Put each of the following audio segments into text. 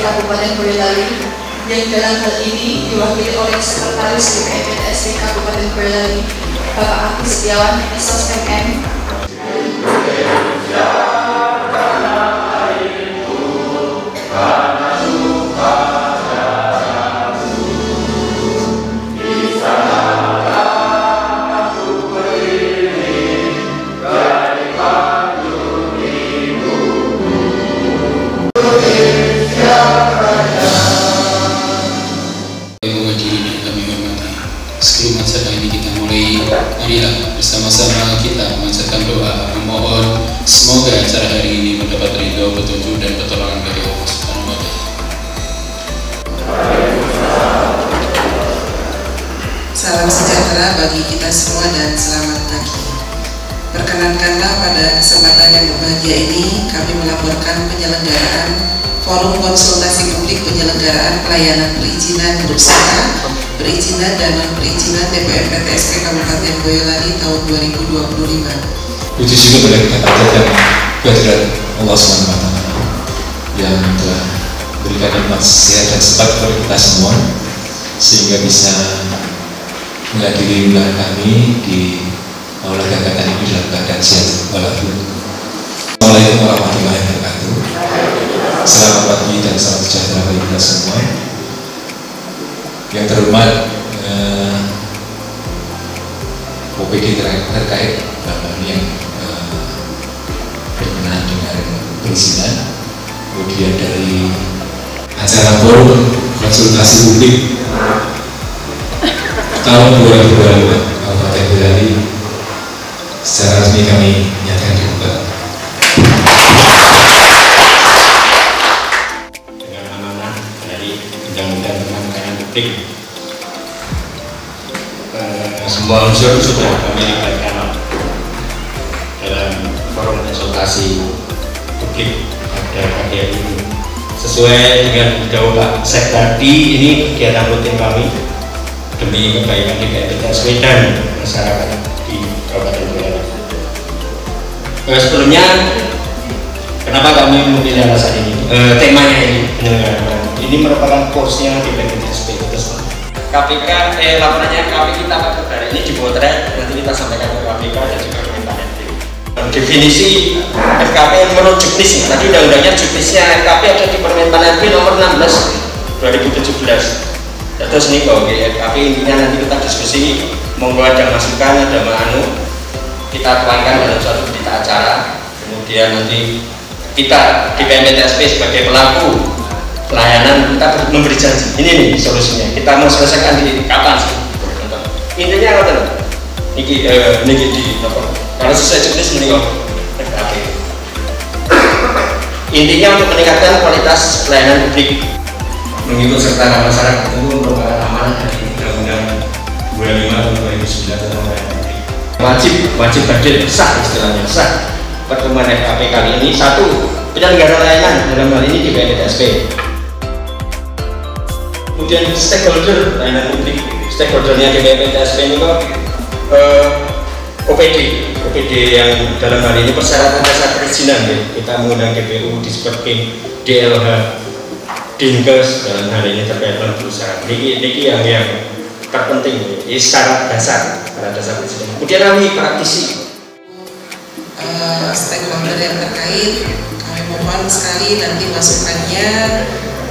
Kabupaten Boyolali, yang dalam hal ini diwakili oleh Sekretaris DPMPTSP Kabupaten Boyolali, Bapak Agus Setiawan, SOS MM. Sebelum acara ini kita mulai, marilah bersama-sama kita memanjatkan doa, memohon semoga acara hari ini mendapat ridho, petunjuk dan pertolongan dari Allah Subhanahu wa Ta'ala. Salam sejahtera bagi kita semua dan selamat pagi. Perkenankanlah pada kesempatan yang berbahagia ini kami melaporkan penyelenggaraan Forum Konsultasi Publik Penyelenggaraan Pelayanan Perizinan Berusaha, Perizinan dan Non-Perizinan DPMPTSP Kabupaten Boyolali tahun 2025. Puji syukur pada kita panjatkan kehadirat Allah SWT yang telah berikan nikmat sehat dan sempat kepada kita semua sehingga bisa menghadiri undangan kami di Aula Gagasan ini dalam keadaan sehat walafiat. Assalamualaikum warahmatullahi wabarakatuh. Selamat pagi dan salam sejahtera bagi kita semua. Yang terhormat OPD terkait dalam yang berkenaan dengan perizinan, kemudian dari acara forum konsultasi publik tahun 2022 Kabupaten Boyolali secara resmi kami nyatakan dibuka. Dengan amanah dari Undang-Undang tentang Pelayanan Publik, semua unsur sudah kami libatkan dalam forum konsultasi publik pada pagi hari ini. Sesuai dengan dawuh Pak Sek tadi, ini kegiatan rutin kami demi kebaikan DPMPTSP dan masyarakat di Kabupaten Boyolali. Sebelumnya, kenapa kami memilih alasan ini? Temanya ini penyelenggaraan. Ini merupakan kursnya DPMPTSP itu. KPK, laporannya KPK kita Pak Saudara ini dipotret, nanti kita sampaikan ke KPK dan juga ke Kementerian. Definisi FKP menurut juknisnya, tadi undang-undangnya juknisnya FKP ada di Permen PAN RB nomor 16 2017. Terus nih kalau FKP intinya nanti kita diskusi, monggo ada masukan, ada kita tuangkan dalam suatu berita acara. Kemudian nanti kita di DPMPTSP sebagai pelaku pelayanan kita memberi janji. Ini nih solusinya. Kita mau selesaikan di kapan sih? Intinya apa tuh? Niki di apa? Kalau sesuai juknis ini kok. Intinya untuk meningkatkan kualitas pelayanan publik, mengikut sertakan masyarakat itu merupakan amanah dari Undang-Undang 25 tahun 2009 tentang pelayanan publik. Wajib hadir, sah istilahnya, sah. Pertemuan FKP kali ini satu, penyelenggara layanan dalam hal ini di DPMPTSP. Kemudian stakeholder layanan publik, stakeholdernya DPMPTSP ini kok OPD yang dalam hal ini persyaratan dasar perizinan ya. Kita mengundang DPU, Disperkin, DLH, Dinkes dalam hal ini terkait dengan perusahaan. Ini yang terpenting, ini syarat dasar perizinan. Kemudian kami praktisi. Stakeholder yang terkait, kami mohon sekali nanti masukannya,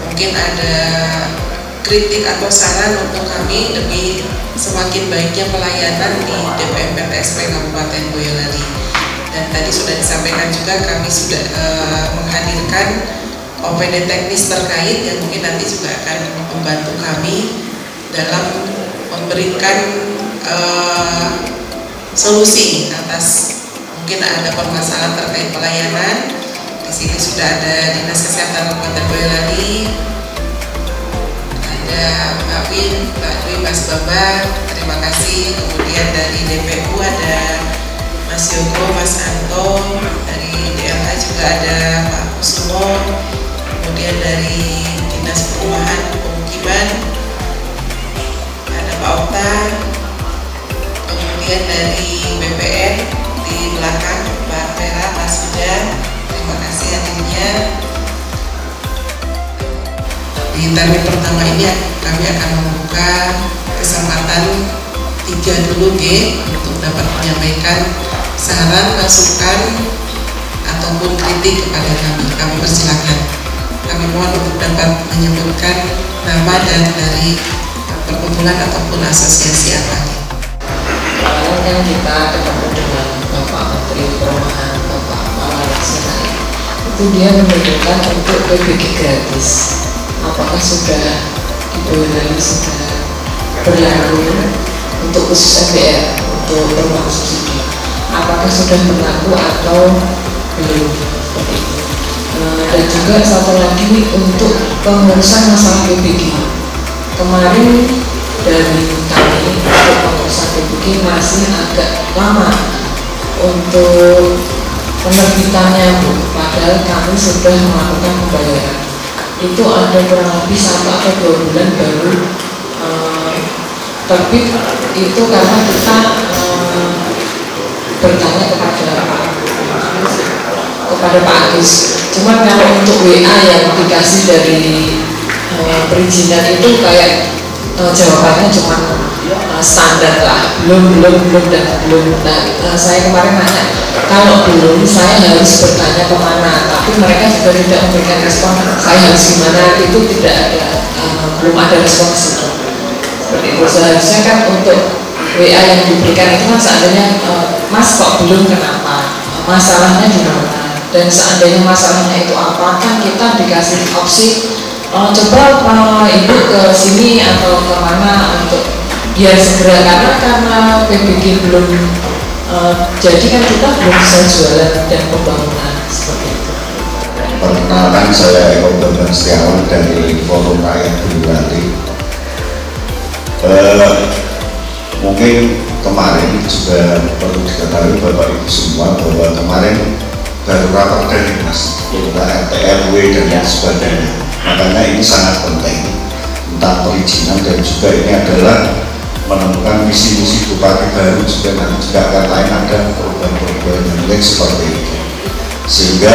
mungkin ada kritik atau saran untuk kami demi semakin baiknya pelayanan di DPMPTSP Kabupaten Boyolali. Dan tadi sudah disampaikan juga kami sudah menghadirkan OPD teknis terkait yang mungkin nanti juga akan membantu kami dalam memberikan solusi atas mungkin ada permasalahan terkait pelayanan. Di sini sudah ada Dinas Kesehatan Kabupaten Boyolali, ada Pak Win, Pak Dwi, Mas Bambang, terima kasih. Kemudian dari DPU ada Mas Yogo, Mas Anto, dari DLH juga ada Pak Kusumo, kemudian dari Dinas Perumahan Pemukiman ada Pak Okta, kemudian dari BPN di belakang Pak Vera, Mas Huda, terima kasih hadirnya. Termin pertama ini kami akan membuka kesempatan 3 dulu untuk dapat menyampaikan saran, masukan ataupun kritik kepada kami. Kami persilakan. Kami mohon untuk dapat menyebutkan nama dan dari perkumpulan ataupun asosiasi apa. Kemarin kan kita ketemu dengan Bapak Menteri Perumahan, Bapak Malaksana, itu dia menunjukkan untuk PBG gratis. Apakah sudah diboleh, sudah berlaku untuk khusus MPR, untuk rumah subsidi? Apakah sudah berlaku atau belum? Seperti itu. Dan juga satu lagi untuk pengurusan masalah PBG. Kemarin dari kami untuk pengurusan PBG masih agak lama untuk penerbitannya, Bu. Padahal kami sudah melakukan pembayaran. Itu ada kurang lebih 1 atau 2 bulan baru terbit. Itu karena kita bertanya kepada Pak Agus. Cuman kalau untuk WA yang dikasih dari perizinan itu kayak jawabannya cuma standar lah, belum. Nah, saya kemarin nanya, kalau belum saya harus bertanya kemana, tapi mereka juga tidak memberikan respon. Saya harus gimana, itu tidak ada, belum ada respon itu. Seperti itu. Seharusnya kan untuk WA yang diberikan itu kan seandainya Mas kok belum, kenapa, masalahnya di mana, dan seandainya masalahnya itu apa, kan kita dikasih opsi coba ibu ke sini atau kemana untuk biar segera, karena PBG belum jadi kan kita belum bisa jualan dan pembangunan seperti itu. Perkenalkan, saya Eko Bambang Setiawan dari Forum Rakyat Boyolali. Mungkin kemarin juga perlu diketahui Bapak Ibu semua bahwa kemarin baru rapat dari Dinas RT RW dan lain sebagainya. Makanya ini sangat penting tentang perizinan, dan juga ini adalah menemukan visi-misi bupati baru, juga nanti juga akan lain ada perubahan-perubahan yang lain seperti itu. Sehingga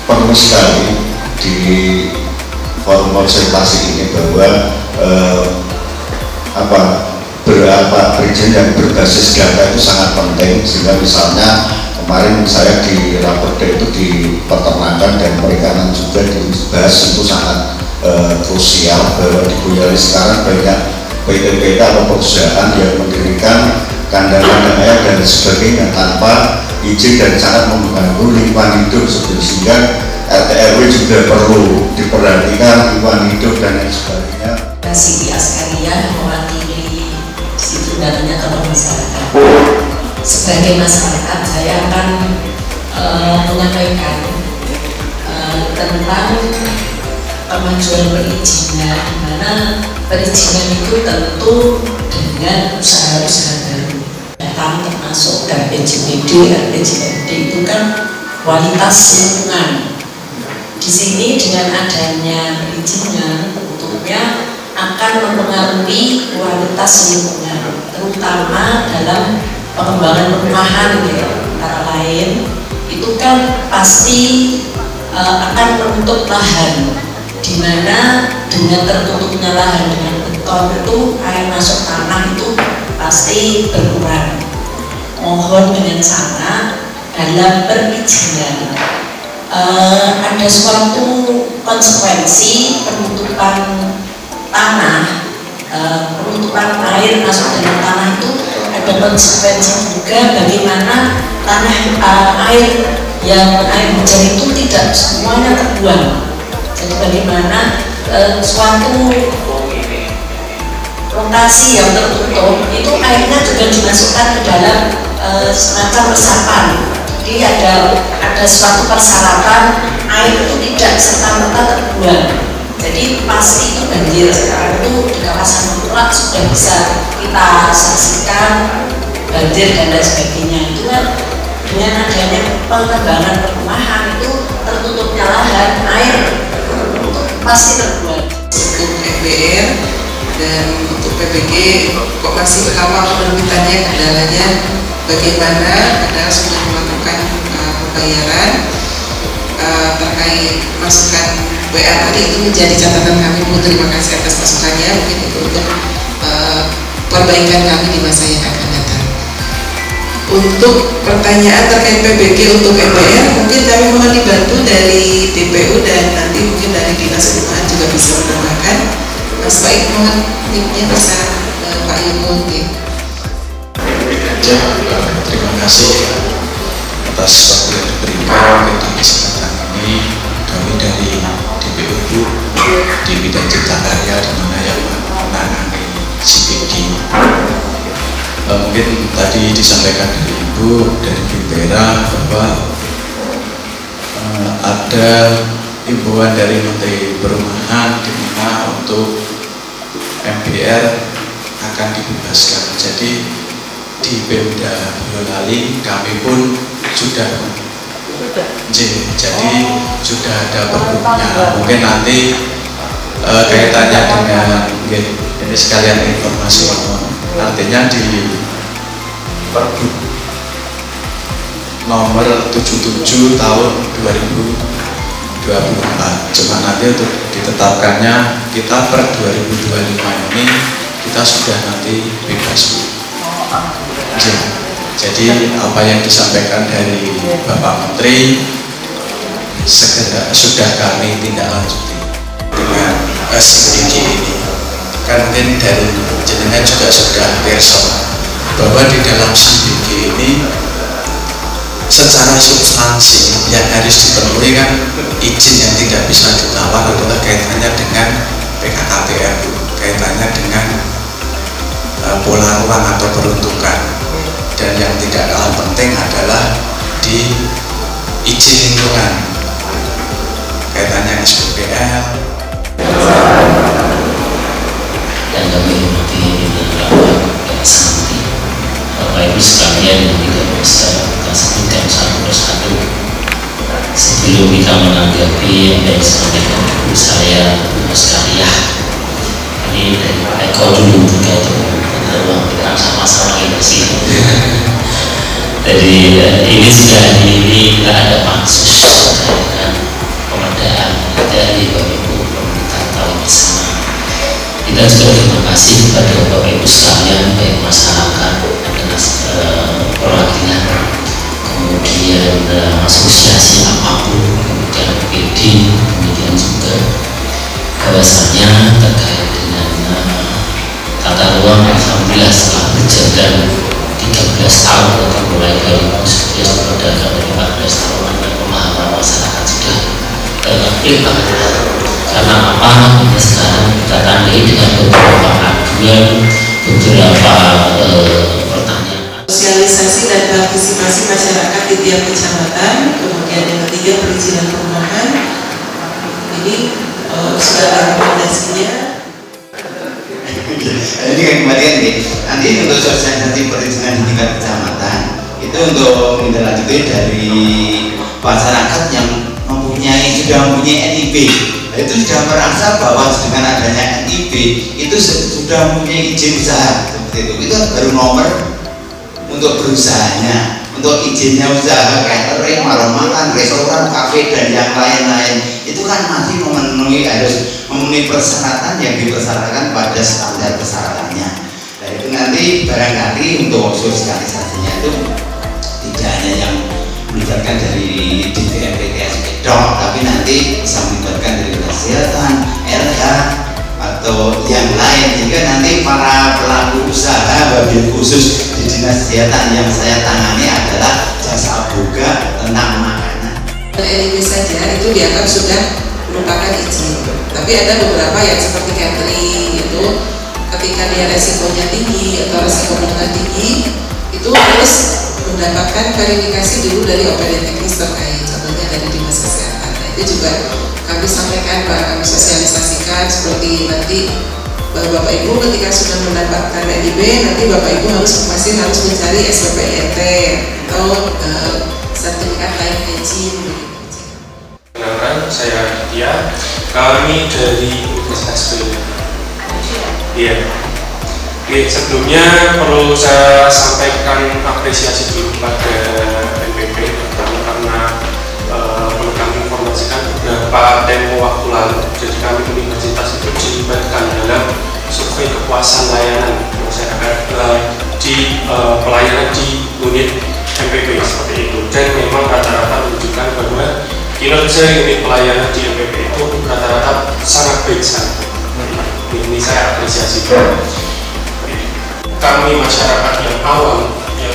perlu sekali di forum konsultasi ini bahwa perizinan yang berbasis data itu sangat penting. Sehingga misalnya kemarin saya di rapor itu di peternakan dan perikanan juga dibahas, itu sangat krusial bahwa di Boyolali sekarang banyak PT-PT atau perusahaan yang mendirikan kandang-kandang ayam dan sebagainya tanpa izin dan sangat mengganggu lingkungan hidup, sehingga RT RW juga perlu diperhatikan lingkungan hidup dan lain sebagainya. Siti Askaria mewakili situ datanya tokoh masyarakat. Sebagai masyarakat, saya akan menyampaikan tentang kemajuan perizinan, di mana perizinan itu tentu dengan usaha-usaha baru. Datang termasuk RPJMD, RPJMD itu kan kualitas lingkungan. Di sini dengan adanya perizinan tentunya akan mempengaruhi kualitas lingkungan, terutama dalam pengembangan perumahan, ya. Antara lain itu kan pasti akan menutup lahan, di mana dengan tertutupnya lahan dengan beton itu air masuk tanah itu pasti berkurang. Mohon dengan sana dalam perizinan ada suatu konsekuensi penutupan tanah, penutupan air masuk dalam tanah itu ada konsekuensi juga bagaimana tanah air hujan itu tidak semuanya terbuang. Jadi bagaimana suatu lokasi yang tertutup itu airnya juga dimasukkan ke dalam semacam resapan. Jadi ada suatu persyaratan air itu tidak serta-merta terbuang. Jadi pasti itu banjir. Sekarang itu di kawasan Pulau sudah bisa kita saksikan banjir dan lain sebagainya. Itu kan dengan adanya pengembangan perumahan itu tertutupnya lahan, air itu pasti terbuang. Untuk MPR dan untuk PBG kok masih lama penerbitannya, kendalanya bagaimana? Padahal sudah melakukan pembayaran. terkait masukan WA tadi itu menjadi catatan kami, Bu. Terima kasih atas masukannya, mungkin itu untuk perbaikan kami di masa yang akan datang. Untuk pertanyaan terkait PBG untuk MPR, mungkin kami mohon dibantu dari DPU dan nanti mungkin dari Dinas Perumahan juga bisa menambahkan. Mas Baik, mohon linknya bisa Pak Yunus. Terima kasih atas waktu yang diberikan di kesempatan ini. Kami dari DPU di bidang cipta karya di mana yang menangani CPG. Mungkin tadi disampaikan dari Ibu dari Bintera bahwa ada himbauan dari Menteri Perumahan di mana untuk MPR akan dibebaskan. Jadi di Pemda Boyolali kami pun sudah jadi sudah ada pergubnya. Mungkin nanti kaitannya dengan ini sekalian informasi artinya di Pergub nomor 77 tahun 2024. Cuma nanti untuk ditetapkannya kita per 2025 ini kita sudah nanti bebas. Jadi apa yang disampaikan dari Bapak Menteri segera sudah kami tindak lanjuti dengan SPG ini. Kan mungkin dari jenengan juga sudah personal bahwa di dalam SPG ini secara substansi yang harus dipenuhi kan izin yang tidak bisa ditawar adalah kaitannya dengan PKKPR, kaitannya dengan pola ruang atau peruntukan, dan yang tidak kalah penting adalah di izin lingkungan kaitannya SPPL. Dan kami hormati dan santi Bapak Ibu sekalian yang tidak bisa kita sebutkan satu persatu. Sebelum kita menanggapi apa yang disampaikan Ibu saya Mas Karya, ini dari Eko dulu juga itu ruang kita sama-sama ini sih. Jadi ini sudah hari ini kita ada pansus dengan pengadaan dari Bapak Ibu pemerintah tahu bersama. Kita juga terima kasih kepada Bapak Ibu sekalian, baik masyarakat, perwakilan, kemudian asosiasi apapun, kemudian PD, kemudian juga bahwasanya terkait dengan tata ruang. Alhamdulillah setelah berjalan 13 tahun atau mulai dari 2011 berdagang dari 14 tahun dan pemahaman masyarakat sudah clear banget. Karena apa? Sekarang kita tandai dengan beberapa aduan, beberapa pertanyaan. Sosialisasi dan partisipasi masyarakat di tiap kecamatan, kemudian yang ketiga perizinan perumahan. Ini sudah ada rekomendasinya. Ini kan kembalian nih. Nanti untuk sosialisasi perizinan di tingkat kecamatan itu untuk menindaklanjuti dari masyarakat yang sudah mempunyai NIB. Itu sudah merasa bahwa dengan adanya NIB itu sudah mempunyai izin usaha seperti itu baru nomor untuk berusahanya, untuk izinnya usaha catering, warung makan, restoran, kafe dan yang lain-lain itu kan masih harus memenuhi persyaratan yang dipersyaratkan pada standar persyaratannya. Nah itu nanti barangkali untuk sosialisasinya itu tidak hanya yang melibatkan dari DPRPTSP tapi nanti bisa melibatkan dari kesehatan, LH atau yang lain, sehingga nanti para pelaku usaha wabil khusus di dinas kesehatan yang saya tangani adalah jasa boga tentang makanan. NIB saja itu dianggap sudah merupakan izin, tapi ada beberapa yang seperti catering itu ketika dia resikonya tinggi atau resiko menengah tinggi itu harus mendapatkan verifikasi dulu dari OPD teknis terkait, contohnya dari dinas kesehatan. Nah, itu juga kami sampaikan, kami sosialisasikan seperti nanti Bapak Ibu ketika sudah mendapatkan NIB, nanti Bapak Ibu harus mencari SPPNT atau sertifikat layak izin. Kenalkan, saya Aditya, kami dari Universitas Boyolali. Iya. Oke, sebelumnya perlu saya sampaikan apresiasi dulu pada NPP karena menekan informasi beberapa tempo waktu lalu. Jadi kami universitas itu dilibatkan dalam survei kepuasan layanan masyarakat di pelayanan di unit MPP seperti itu. Dan memang rata-rata menunjukkan bahwa kinerja unit pelayanan di MPP itu rata-rata sangat baik sekali. Ini saya apresiasi. Kami masyarakat yang awam yang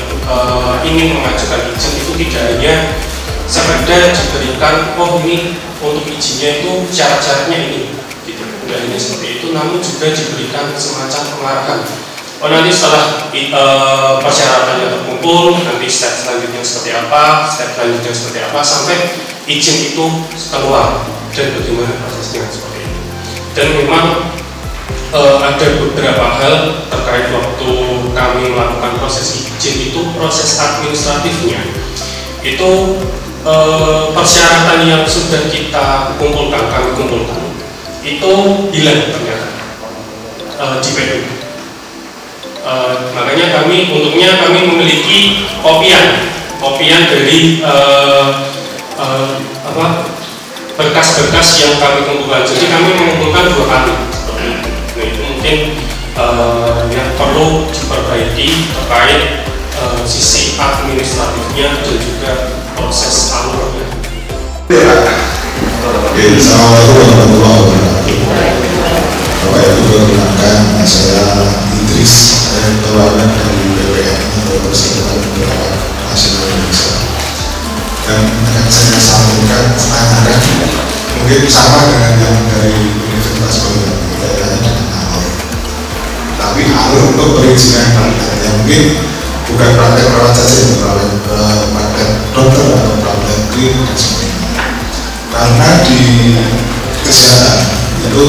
ingin mengajukan izin itu tidak hanya sekedar diberikan, oh ini untuk izinnya itu syarat-syaratnya ini, gitu. Tidak hanya seperti itu, namun juga diberikan semacam pengarahan. Oh nanti setelah persyaratannya terkumpul, nanti step selanjutnya seperti apa, step selanjutnya seperti apa, sampai izin itu keluar dan bagaimana prosesnya seperti itu. Dan memang ada beberapa hal terkait waktu kami melakukan proses izin itu, proses administratifnya itu persyaratan yang sudah kita kumpulkan, kami kumpulkan itu hilang ternyata di PU. Makanya untungnya kami memiliki kopian dari berkas-berkas yang kami kumpulkan. Jadi kami mengumpulkan 2 kali. Nah, itu mungkin yang perlu diperbaiki terkait sisi administratifnya dan juga proses alurnya. Assalamualaikum warahmatullahi wabarakatuh. Bapak Ibu perkenalkan, saya Idris, saya perwakilan dari BPN atau Persatuan Perawat Nasional Indonesia. Dan akan saya sampaikan tantangan mungkin sama dengan yang dari Universitas Bogor, bedanya dengan alur. Tapi alur untuk perizinan praktek yang mungkin bukan praktek perawat saja, praktek dokter atau praktek klinik dan sebagainya. Karena di kesehatan itu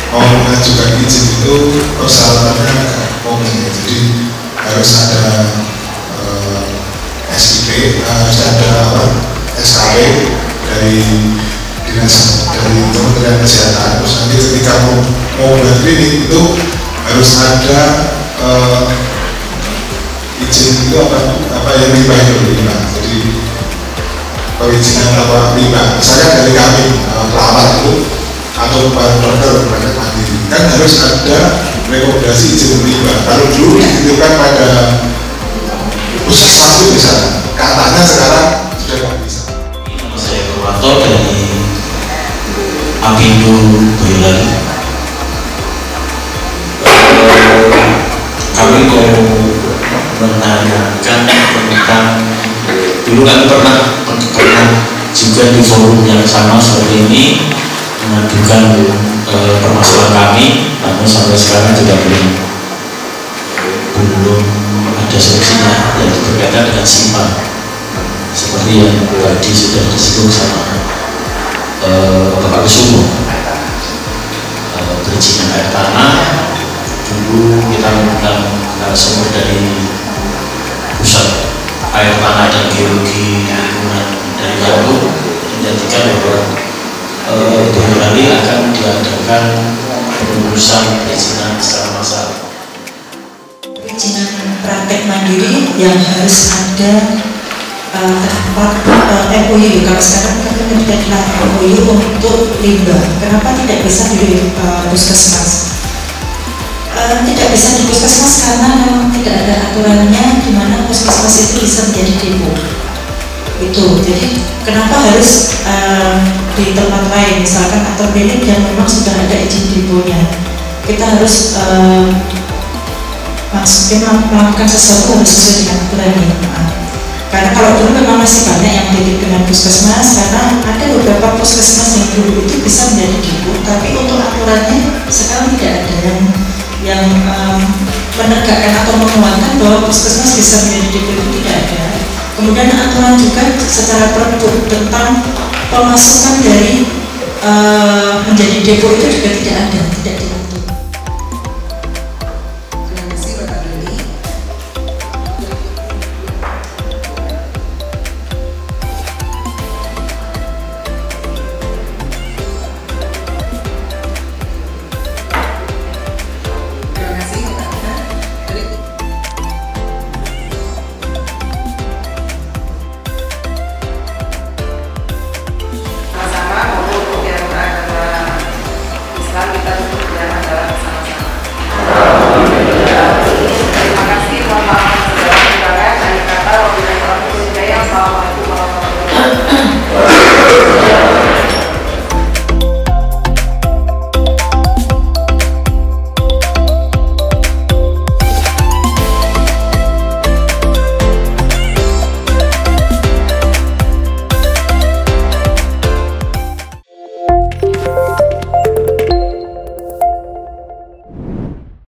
mau mengajukan izin itu persyaratannya agak kompleks, jadi harus ada SIP, harus ada SKP dari dinas dari Kementerian Kesehatan. Terus nanti ketika mau buat klinik itu harus ada izin itu apa yang riba itu riba. Jadi perizinan apa riba. Misalnya dari kami perawat itu atau dokter praktek mandiri kan harus ada rekomendasi izin riba. Kalau dulu dititipkan pada puskesmas itu bisa, katanya sekarang sudah nggak bisa. Saya Purwanto dari Apindo Boyolali. Kami mau menanyakan tentang, dulu kami pernah juga di forum yang sama seperti ini mengajukan permasalahan kami, namun sampai sekarang juga belum ada solusinya yang berkaitan dengan SIPA seperti yang tadi sudah disinggung sama Bapak Kusumo. Perizinan air tanah dulu kita menggunakan sumber dari pusat air tanah dan geologi lingkungan dari Lampung, menjadikan bahwa Boyolali akan diadakan pengurusan perizinan secara massal. Perizinan praktek mandiri yang harus ada MOU. Kalau sekarang kita tidak MOU untuk limbah, kenapa tidak bisa di puskesmas? Tidak bisa di puskesmas karena memang tidak ada aturannya di mana puskesmas itu bisa menjadi depo. Itu jadi kenapa harus di tempat lain misalkan atau klinik yang memang sudah ada izin deponya, kita harus melakukan sesuatu harus sesuai dengan aturannya. Karena kalau dulu memang masih banyak yang dititip dengan puskesmas, karena ada beberapa puskesmas yang dulu itu bisa menjadi depo, tapi untuk aturannya sekarang tidak ada yang menegakkan atau menguatkan bahwa puskesmas bisa menjadi depo, itu tidak ada. Kemudian aturan juga secara pergub tentang pemasukan dari menjadi depo itu juga tidak ada, tidak